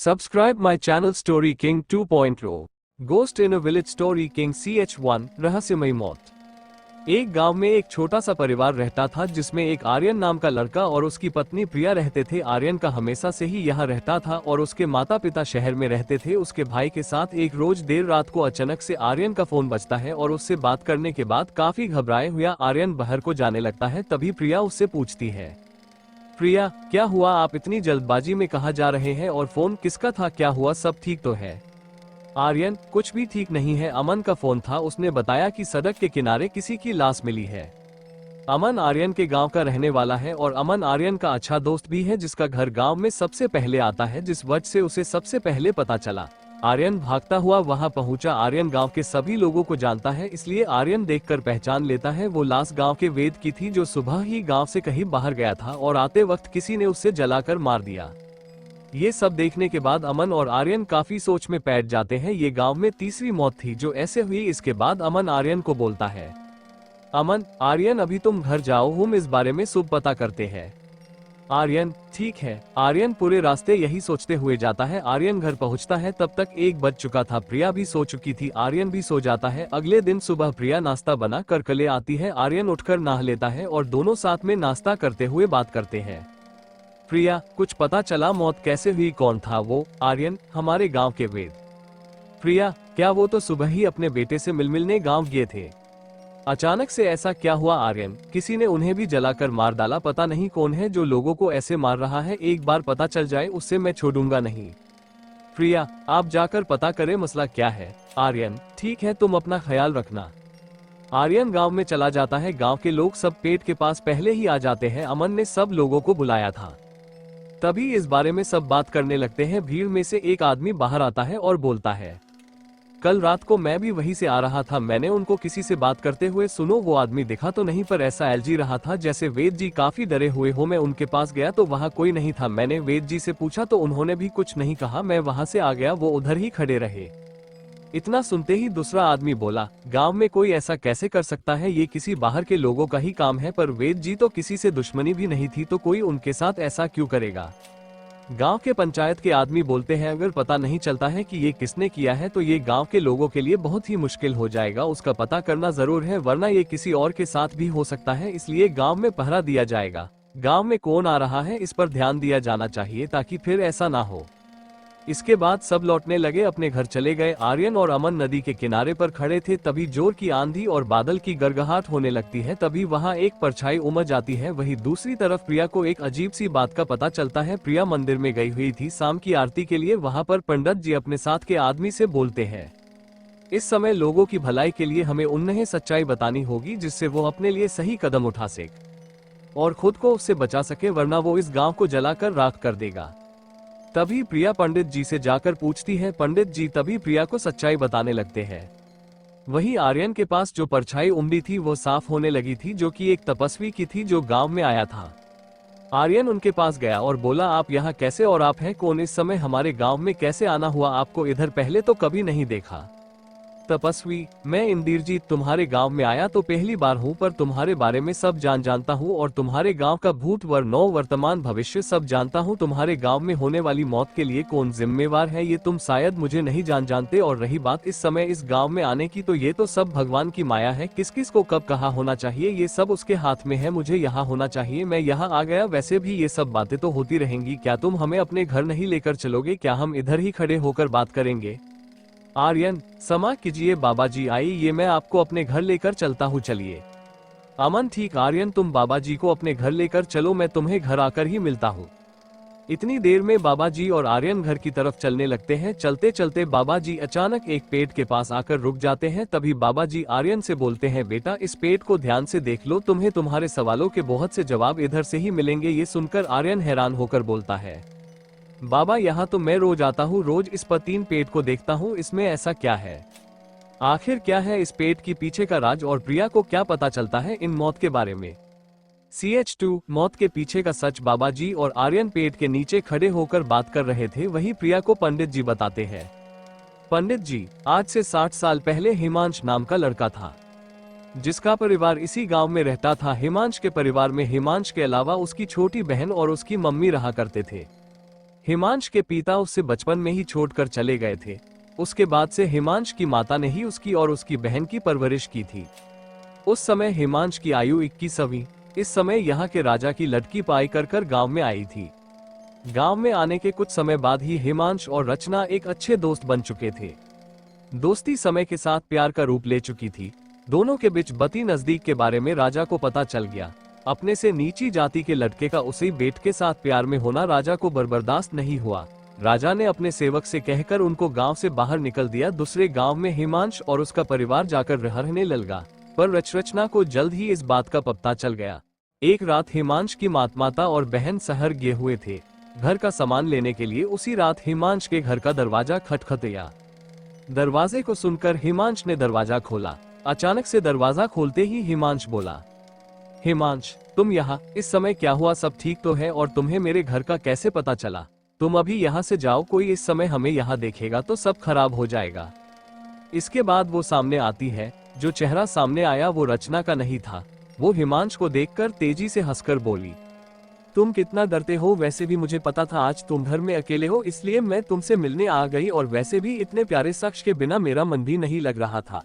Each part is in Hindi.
Subscribe my channel Story King 2.0 Ghost in a Village Story King CH1 रहस्यमयी मौत। एक गांव में एक छोटा सा परिवार रहता था जिसमें एक आर्यन नाम का लड़का और उसकी पत्नी प्रिया रहते थे। आर्यन का हमेशा से ही यहाँ रहता था और उसके माता पिता शहर में रहते थे। उसके भाई के साथ एक रोज देर रात को अचानक से आर्यन का फोन बजता है और उससे बात करने के बाद काफी घबराए हुआ आर्यन बाहर को जाने लगता है। तभी प्रिया उससे पूछती है, प्रिया क्या हुआ, आप इतनी जल्दबाजी में कहाँ जा रहे हैं और फोन किसका था, क्या हुआ, सब ठीक तो है? आर्यन कुछ भी ठीक नहीं है, अमन का फोन था, उसने बताया कि सड़क के किनारे किसी की लाश मिली है। अमन आर्यन के गांव का रहने वाला है और अमन आर्यन का अच्छा दोस्त भी है जिसका घर गांव में सबसे पहले आता है, जिस वजह से उसे सबसे पहले पता चला। आर्यन भागता हुआ वहां पहुंचा। आर्यन गांव के सभी लोगों को जानता है, इसलिए आर्यन देखकर पहचान लेता है वो लाश गांव के वेद की थी जो सुबह ही गांव से कहीं बाहर गया था और आते वक्त किसी ने उससे जलाकर मार दिया। ये सब देखने के बाद अमन और आर्यन काफी सोच में बैठ जाते हैं। ये गांव में तीसरी मौत थी जो ऐसे हुई। इसके बाद अमन आर्यन को बोलता है, अमन आर्यन अभी तुम घर जाओ, हम इस बारे में सब पता करते हैं। आर्यन ठीक है। आर्यन पूरे रास्ते यही सोचते हुए जाता है। आर्यन घर पहुंचता है तब तक 1 बज चुका था। प्रिया भी सो चुकी थी, आर्यन भी सो जाता है। अगले दिन सुबह प्रिया नाश्ता बना कर ले आती है। आर्यन उठकर नहा लेता है और दोनों साथ में नाश्ता करते हुए बात करते हैं। प्रिया कुछ पता चला, मौत कैसे हुई, कौन था वो? आर्यन हमारे गाँव के वेद। प्रिया क्या वो तो सुबह ही अपने बेटे से मिलने गाँव गए थे, अचानक से ऐसा क्या हुआ? आर्यन किसी ने उन्हें भी जलाकर मार डाला, पता नहीं कौन है जो लोगों को ऐसे मार रहा है, एक बार पता चल जाए उससे मैं छोड़ूंगा नहीं। प्रिया आप जाकर पता करें मसला क्या है। आर्यन ठीक है, तुम अपना ख्याल रखना। आर्यन गांव में चला जाता है। गांव के लोग सब पेट के पास पहले ही आ जाते हैं। अमन ने सब लोगों को बुलाया था। तभी इस बारे में सब बात करने लगते हैं। भीड़ में से एक आदमी बाहर आता है और बोलता है, कल रात को मैं भी वहीं से आ रहा था, मैंने उनको किसी से बात करते हुए सुनो। वो आदमी दिखा तो नहीं पर ऐसा एलजी रहा था जैसे वेद जी काफी डरे हुए हो। मैं उनके पास गया तो वहाँ कोई नहीं था। मैंने वेद जी से पूछा तो उन्होंने भी कुछ नहीं कहा। मैं वहाँ से आ गया, वो उधर ही खड़े रहे। इतना सुनते ही दूसरा आदमी बोला, गांव में कोई ऐसा कैसे कर सकता है, ये किसी बाहर के लोगों का ही काम है। पर वेद जी तो किसी से दुश्मनी भी नहीं थी तो कोई उनके साथ ऐसा क्यों करेगा? गांव के पंचायत के आदमी बोलते हैं, अगर पता नहीं चलता है कि ये किसने किया है तो ये गांव के लोगों के लिए बहुत ही मुश्किल हो जाएगा। उसका पता करना जरूर है, वरना ये किसी और के साथ भी हो सकता है, इसलिए गांव में पहरा दिया जाएगा। गांव में कौन आ रहा है इस पर ध्यान दिया जाना चाहिए ताकि फिर ऐसा ना हो। इसके बाद सब लौटने लगे, अपने घर चले गए। आर्यन और अमन नदी के किनारे पर खड़े थे। तभी जोर की आंधी और बादल की गड़गड़ाहट होने लगती है। तभी वहां एक परछाई उमड़ आती है। वहीं दूसरी तरफ प्रिया को एक अजीब सी बात का पता चलता है। प्रिया मंदिर में गई हुई थी शाम की आरती के लिए। वहां पर पंडित जी अपने साथ के आदमी से बोलते हैं, इस समय लोगों की भलाई के लिए हमें उन्हें सच्चाई बतानी होगी जिससे वो अपने लिए सही कदम उठा सके और खुद को उससे बचा सके, वरना वो इस गाँव को जलाकर राख कर देगा। तभी प्रिया पंडित जी से जाकर पूछती है। पंडित जी तभी प्रिया को सच्चाई बताने लगते हैं। वही आर्यन के पास जो परछाई उमड़ी थी वो साफ होने लगी थी, जो कि एक तपस्वी की थी जो गांव में आया था। आर्यन उनके पास गया और बोला, आप यहाँ कैसे और आप हैं कौन, इस समय हमारे गांव में कैसे आना हुआ आपको, इधर पहले तो कभी नहीं देखा। तपस्वी मैं इंदिरजीत तुम्हारे गांव में आया तो पहली बार हूं, पर तुम्हारे बारे में सब जानता हूं और तुम्हारे गांव का भूत वर्तमान भविष्य सब जानता हूं। तुम्हारे गांव में होने वाली मौत के लिए कौन जिम्मेवार है ये तुम शायद मुझे नहीं जानते। और रही बात इस समय इस गांव में आने की, तो ये तो सब भगवान की माया है। किस किस को कब कहाँ होना चाहिए ये सब उसके हाथ में है। मुझे यहाँ होना चाहिए, मैं यहाँ आ गया। वैसे भी ये सब बातें तो होती रहेंगी, क्या तुम हमें अपने घर नहीं लेकर चलोगे? क्या हम इधर ही खड़े होकर बात करेंगे? आर्यन क्षमा कीजिए बाबा जी, आइए मैं आपको अपने घर लेकर चलता हूँ, चलिए। अमन ठीक, आर्यन तुम बाबा जी को अपने घर लेकर चलो, मैं तुम्हें घर आकर ही मिलता हूँ। इतनी देर में बाबा जी और आर्यन घर की तरफ चलने लगते हैं। चलते चलते बाबा जी अचानक एक पेड़ के पास आकर रुक जाते हैं। तभी बाबा जी आर्यन से बोलते हैं, बेटा इस पेड़ को ध्यान से देख लो, तुम्हें तुम्हारे सवालों के बहुत से जवाब इधर से ही मिलेंगे। ये सुनकर आर्यन हैरान होकर बोलता है, बाबा यहाँ तो मैं रोज आता हूँ, रोज इस पर 3 पेड़ को देखता हूँ, इसमें ऐसा क्या है? आखिर क्या है इस पेड़ के पीछे का राज और प्रिया को क्या पता चलता है इन मौत के बारे में? CH2 मौत के पीछे का सच। बाबा जी और आर्यन पेड़ के नीचे खड़े होकर बात कर रहे थे, वही प्रिया को पंडित जी बताते हैं। पंडित जी आज से 60 साल पहले हिमांश नाम का लड़का था जिसका परिवार इसी गांव में रहता था। हिमांश के परिवार में हिमांश के अलावा उसकी छोटी बहन और उसकी मम्मी रहा करते थे। हिमांश के पिता उसे बचपन में ही छोड़कर चले गए थे। उसके बाद से हिमांश की माता ने ही उसकी और उसकी बहन की परवरिश की थी। उस समय हिमांश की आयु 21वीं। इस समय यहाँ के राजा की लड़की पाई कर गांव में आई थी। गांव में आने के कुछ समय बाद ही हिमांश और रचना एक अच्छे दोस्त बन चुके थे। दोस्ती समय के साथ प्यार का रूप ले चुकी थी। दोनों के बीच बती नजदीक के बारे में राजा को पता चल गया। अपने से नीची जाति के लड़के का उसी बेट के साथ प्यार में होना राजा को बर्दाश्त नहीं हुआ। राजा ने अपने सेवक से कहकर उनको गांव से बाहर निकल दिया। दूसरे गांव में हिमांश और उसका परिवार जाकर रहने लगा। पर रचना को जल्द ही इस बात का पता चल गया। एक रात हिमांश की माता और बहन शहर गए हुए थे घर का सामान लेने के लिए। उसी रात हिमांश के घर का दरवाजा खटखटाया। दरवाजे को सुनकर हिमांश ने दरवाजा खोला। अचानक से दरवाजा खोलते ही हिमांश बोला, हिमांश तुम यहाँ, इस समय क्या हुआ? सब ठीक तो है? और तुम्हें मेरे घर का कैसे पता चला? तुम अभी यहाँ से जाओ, कोई इस समय हमें यहाँ देखेगा तो सब खराब हो जाएगा। इसके बाद वो सामने आती है। जो चेहरा सामने आया वो रचना का नहीं था। वो हिमांश को देखकर तेजी से हंसकर बोली, तुम कितना डरते हो? वैसे भी मुझे पता था आज तुम घर में अकेले हो, इसलिए मैं तुमसे मिलने आ गई। और वैसे भी इतने प्यारे शख्स के बिना मेरा मन भी नहीं लग रहा था।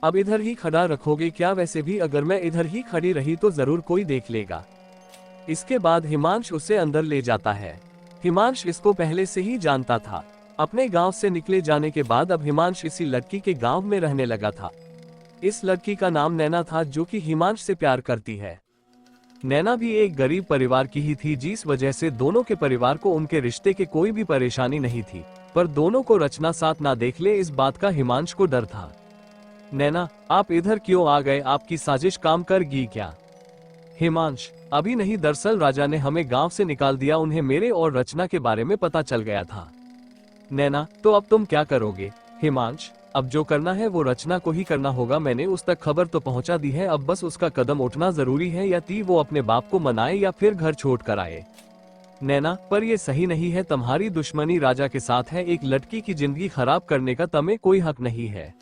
अब इधर ही खड़ा रखोगे क्या? वैसे भी अगर मैं इधर ही खड़ी रही तो जरूर कोई देख लेगा। इसके बाद हिमांश उसे अंदर ले जाता है। हिमांश इसको पहले से ही जानता था। अपने गांव से निकले जाने के बाद अब हिमांश इसी लड़की के गांव में रहने लगा था। इस लड़की का नाम नैना था, जो कि हिमांश से प्यार करती है। नैना भी एक गरीब परिवार की ही थी, जिस वजह से दोनों के परिवार को उनके रिश्ते की कोई भी परेशानी नहीं थी। पर दोनों को रचना साथ ना देख ले, इस बात का हिमांश को डर था। नैना, आप इधर क्यों आ गए? आपकी साजिश काम कर गई क्या? हिमांश, अभी नहीं, दरअसल राजा ने हमें गांव से निकाल दिया। उन्हें मेरे और रचना के बारे में पता चल गया था। नैना, तो अब तुम क्या करोगे? हिमांश, अब जो करना है वो रचना को ही करना होगा। मैंने उस तक खबर तो पहुंचा दी है, अब बस उसका कदम उठना जरूरी है। या वो अपने बाप को मनाए या फिर घर छोड़ कर आए। नैना, पर ये सही नहीं है। तुम्हारी दुश्मनी राजा के साथ है। एक लड़की की जिंदगी खराब करने का तुम्हें कोई हक नहीं है।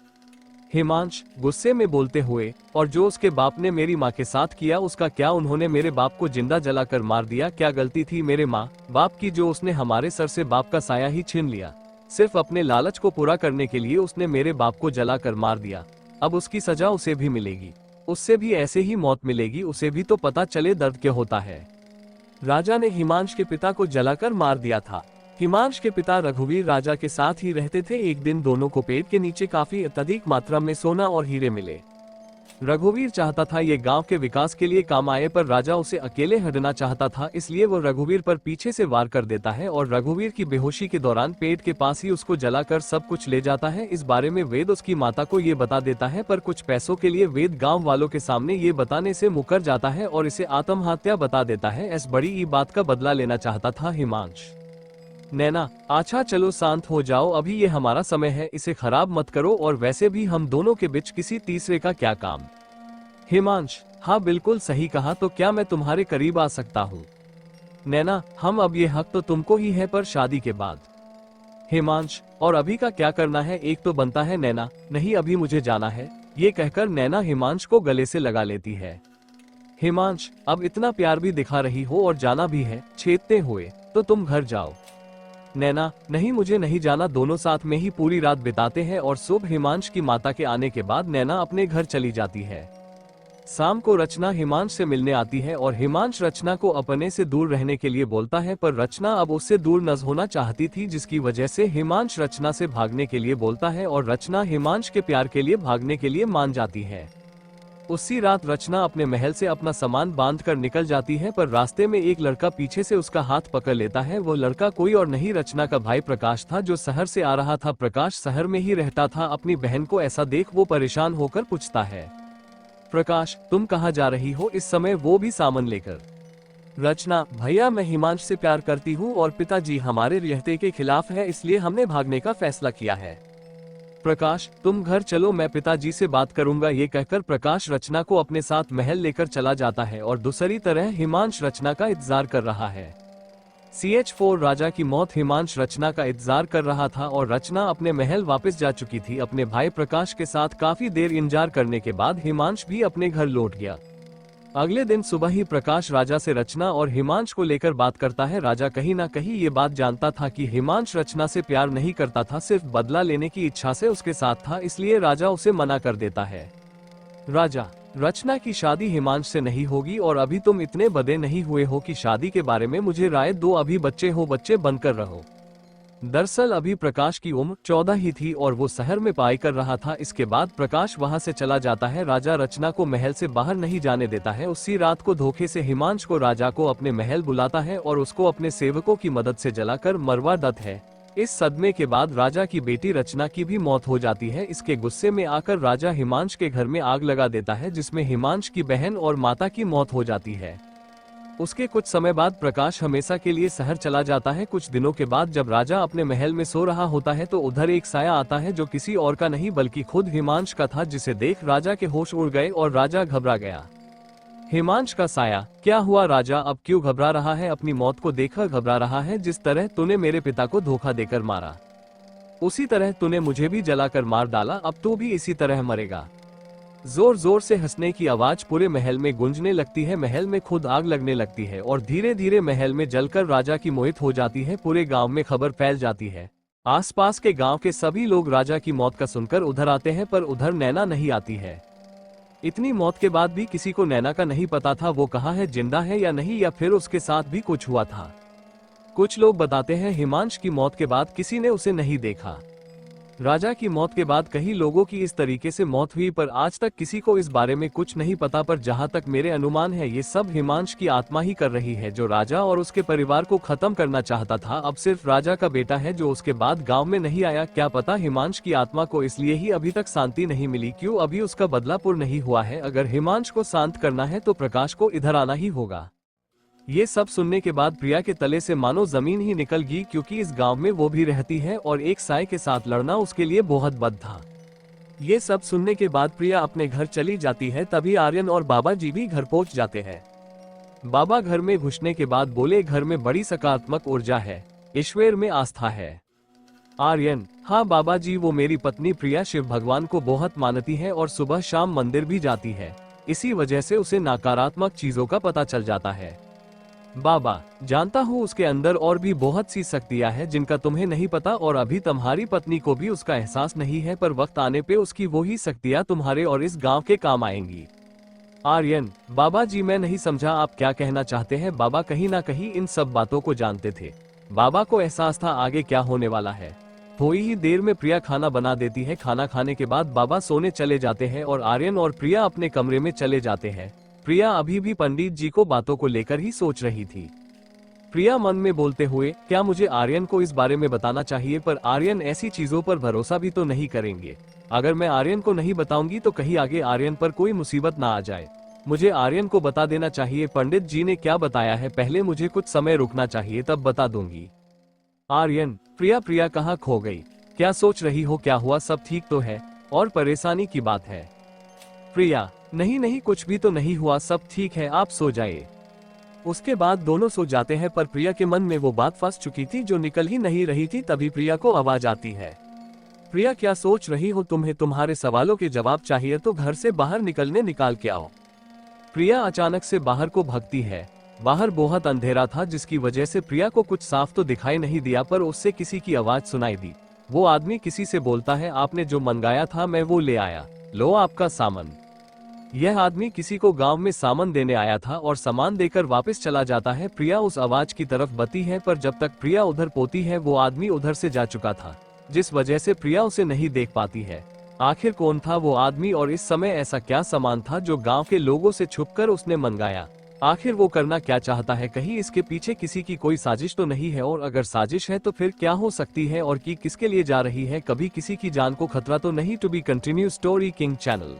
हिमांश गुस्से में बोलते हुए, और जो उसके बाप ने मेरी माँ के साथ किया उसका क्या? उन्होंने मेरे बाप को जिंदा जलाकर मार दिया। क्या गलती थी मेरे माँ बाप की जो उसने हमारे सर से बाप का साया ही छीन लिया? सिर्फ अपने लालच को पूरा करने के लिए उसने मेरे बाप को जलाकर मार दिया। अब उसकी सजा उसे भी मिलेगी। उससे भी ऐसे ही मौत मिलेगी। उसे भी तो पता चले दर्द क्या होता है। राजा ने हिमांश के पिता को जलाकर मार दिया था। हिमांश के पिता रघुवीर राजा के साथ ही रहते थे। एक दिन दोनों को पेड़ के नीचे काफी अत्यधिक मात्रा में सोना और हीरे मिले। रघुवीर चाहता था ये गांव के विकास के लिए काम आए, पर राजा उसे अकेले हटना चाहता था। इसलिए वो रघुवीर पर पीछे से वार कर देता है और रघुवीर की बेहोशी के दौरान पेड़ के पास ही उसको जलाकर सब कुछ ले जाता है। इस बारे में वेद उसकी माता को ये बता देता है, पर कुछ पैसों के लिए वेद गाँव वालों के सामने ये बताने से मुकर जाता है और इसे आत्महत्या बता देता है। इस बड़ी बात का बदला लेना चाहता था हिमांश। नैना, अच्छा चलो शांत हो जाओ, अभी ये हमारा समय है, इसे खराब मत करो। और वैसे भी हम दोनों के बीच किसी तीसरे का क्या काम? हिमांश, हाँ बिल्कुल सही कहा। तो क्या मैं तुम्हारे करीब आ सकता हूँ? नैना, हम अब ये हक तो तुमको ही है, पर शादी के बाद। हिमांश, और अभी का क्या करना है? एक तो बनता है। नैना, नहीं अभी मुझे जाना है। ये कहकर नैना हिमांश को गले से लगा लेती है। हिमांश, अब इतना प्यार भी दिखा रही हो और जाना भी है छेदते हुए, तो तुम घर जाओ। नैना, नहीं मुझे नहीं जाना। दोनों साथ में ही पूरी रात बिताते हैं और सुबह हिमांश की माता के आने के बाद नैना अपने घर चली जाती है। शाम को रचना हिमांश से मिलने आती है और हिमांश रचना को अपने से दूर रहने के लिए बोलता है, पर रचना अब उससे दूर न होना चाहती थी, जिसकी वजह से हिमांश रचना से भागने के लिए बोलता है और रचना हिमांश के प्यार के लिए भागने के लिए मान जाती है। उसी रात रचना अपने महल से अपना सामान बांध कर निकल जाती है, पर रास्ते में एक लड़का पीछे से उसका हाथ पकड़ लेता है। वो लड़का कोई और नहीं रचना का भाई प्रकाश था, जो शहर से आ रहा था। प्रकाश शहर में ही रहता था। अपनी बहन को ऐसा देख वो परेशान होकर पूछता है, प्रकाश तुम कहाँ जा रही हो इस समय? वो भी सामान लेकर। रचना, भैया मैं हिमांश से प्यार करती हूँ और पिताजी हमारे रिश्ते के खिलाफ है, इसलिए हमने भागने का फैसला किया है। प्रकाश, तुम घर चलो, मैं पिताजी से बात करूंगा। ये कहकर प्रकाश रचना को अपने साथ महल लेकर चला जाता है और दूसरी तरह हिमांश रचना का इंतजार कर रहा है। CH4 राजा की मौत हिमांश रचना का इंतजार कर रहा था और रचना अपने महल वापस जा चुकी थी। अपने भाई प्रकाश के साथ काफी देर इंतजार करने के बाद हिमांश भी अपने घर लौट गया। अगले दिन सुबह ही प्रकाश राजा से रचना और हिमांश को लेकर बात करता है। राजा कहीं ना कहीं ये बात जानता था कि हिमांश रचना से प्यार नहीं करता था, सिर्फ बदला लेने की इच्छा से उसके साथ था, इसलिए राजा उसे मना कर देता है। राजा, रचना की शादी हिमांश से नहीं होगी और अभी तुम इतने बड़े नहीं हुए हो कि शादी के बारे में मुझे राय दो, अभी बच्चे हो, बच्चे बनकर रहो। दरअसल अभी प्रकाश की उम्र 14 ही थी और वो शहर में पढ़ाई कर रहा था। इसके बाद प्रकाश वहां से चला जाता है। राजा रचना को महल से बाहर नहीं जाने देता है। उसी रात को धोखे से हिमांश को राजा को अपने महल बुलाता है और उसको अपने सेवकों की मदद से जलाकर मरवा देता है। इस सदमे के बाद राजा की बेटी रचना की भी मौत हो जाती है। इसके गुस्से में आकर राजा हिमांश के घर में आग लगा देता है, जिसमें हिमांश की बहन और माता की मौत हो जाती है। उसके कुछ समय बाद प्रकाश हमेशा के लिए शहर चला जाता है। कुछ दिनों के बाद जब राजा अपने महल में सो रहा होता है तो उधर एक साया आता है जो किसी और का नहीं बल्कि खुद हिमांश का था, जिसे देख राजा के होश उड़ गए और राजा घबरा गया। हिमांश का साया, क्या हुआ राजा, अब क्यों घबरा रहा है? अपनी मौत को देखकर घबरा रहा है? जिस तरह तूने मेरे पिता को धोखा देकर मारा, उसी तरह तूने मुझे भी जलाकर मार डाला, अब तू भी इसी तरह मरेगा। जोर जोर से हंसने की आवाज पूरे महल में गूंजने लगती है। महल में खुद आग लगने लगती है और धीरे धीरे महल में जलकर राजा की मोहित हो जाती है। पूरे गांव में खबर फैल जाती है। आसपास के गांव के सभी लोग राजा की मौत का सुनकर उधर आते हैं, पर उधर नैना नहीं आती है। इतनी मौत के बाद भी किसी को नैना का नहीं पता था वो कहाँ है, जिंदा है या नहीं, या फिर उसके साथ भी कुछ हुआ था। कुछ लोग बताते हैं हिमांश की मौत के बाद किसी ने उसे नहीं देखा। राजा की मौत के बाद कई लोगों की इस तरीके से मौत हुई, पर आज तक किसी को इस बारे में कुछ नहीं पता। पर जहां तक मेरे अनुमान है ये सब हिमांश की आत्मा ही कर रही है, जो राजा और उसके परिवार को खत्म करना चाहता था। अब सिर्फ राजा का बेटा है जो उसके बाद गांव में नहीं आया। क्या पता हिमांश की आत्मा को इसलिए ही अभी तक शांति नहीं मिली, क्यों अभी उसका बदला पूर्ण नहीं हुआ है। अगर हिमांश को शांत करना है तो प्रकाश को इधर आना ही होगा। ये सब सुनने के बाद प्रिया के तले से मानो जमीन ही निकल गई, क्योंकि इस गांव में वो भी रहती है और एक साय के साथ लड़ना उसके लिए बहुत बद था। ये सब सुनने के बाद प्रिया अपने घर चली जाती है। तभी आर्यन और बाबा जी भी घर पहुंच जाते हैं। बाबा घर में घुसने के बाद बोले, घर में बड़ी सकारात्मक ऊर्जा है, ईश्वर में आस्था है। आर्यन, हाँ बाबा जी, वो मेरी पत्नी प्रिया शिव भगवान को बहुत मानती है और सुबह शाम मंदिर भी जाती है, इसी वजह से उसे नकारात्मक चीजों का पता चल जाता है। बाबा, जानता हूँ उसके अंदर और भी बहुत सी शक्तियाँ हैं जिनका तुम्हें नहीं पता और अभी तुम्हारी पत्नी को भी उसका एहसास नहीं है, पर वक्त आने पे उसकी वही शक्तियाँ तुम्हारे और इस गांव के काम आएंगी। आर्यन, बाबा जी मैं नहीं समझा आप क्या कहना चाहते हैं। बाबा कहीं ना कहीं इन सब बातों को जानते थे। बाबा को एहसास था आगे क्या होने वाला है। थोड़ी ही देर में प्रिया खाना बना देती है। खाना खाने के बाद बाबा सोने चले जाते हैं और आर्यन और प्रिया अपने कमरे में चले जाते हैं। प्रिया अभी भी पंडित जी को बातों को लेकर ही सोच रही थी। प्रिया मन में बोलते हुए, क्या मुझे आर्यन को इस बारे में बताना चाहिए, पर आर्यन ऐसी चीजों पर भरोसा भी तो नहीं करेंगे। अगर मैं आर्यन को नहीं बताऊंगी तो कहीं आगे आर्यन पर कोई मुसीबत ना आ जाए। मुझे आर्यन को बता देना चाहिए। पंडित जी ने क्या बताया है, पहले मुझे कुछ समय रुकना चाहिए, तब बता दूंगी। आर्यन, प्रिया कहाँ खो गई? क्या सोच रही हो, क्या हुआ? सब ठीक तो है और परेशानी की बात है? प्रिया, नहीं कुछ भी तो नहीं हुआ, सब ठीक है, आप सो जाइए। उसके बाद दोनों सो जाते हैं, पर प्रिया के मन में वो बात फंस चुकी थी जो निकल ही नहीं रही थी। तभी प्रिया को आवाज आती है, प्रिया क्या सोच रही हो? तुम्हें तुम्हारे सवालों के जवाब चाहिए तो घर से बाहर निकाल के आओ। प्रिया अचानक से बाहर को भागती है। बाहर बहुत अंधेरा था, जिसकी वजह से प्रिया को कुछ साफ तो दिखाई नहीं दिया, पर उससे किसी की आवाज सुनाई दी। वो आदमी किसी से बोलता है, आपने जो मंगाया था मैं वो ले आया, लो आपका सामान। यह आदमी किसी को गांव में सामान देने आया था और सामान देकर वापस चला जाता है। प्रिया उस आवाज की तरफ बढ़ती है, पर जब तक प्रिया उधर पहुंचती है वो आदमी उधर से जा चुका था, जिस वजह से प्रिया उसे नहीं देख पाती है। आखिर कौन था वो आदमी और इस समय ऐसा क्या सामान था जो गांव के लोगों से छुपकर उसने मंगाया? आखिर वो करना क्या चाहता है? कहीं इसके पीछे किसी की कोई साजिश तो नहीं है? और अगर साजिश है तो फिर क्या हो सकती है और किसके लिए जा रही है? कभी किसी की जान को खतरा तो नहीं? To be continue story king channel.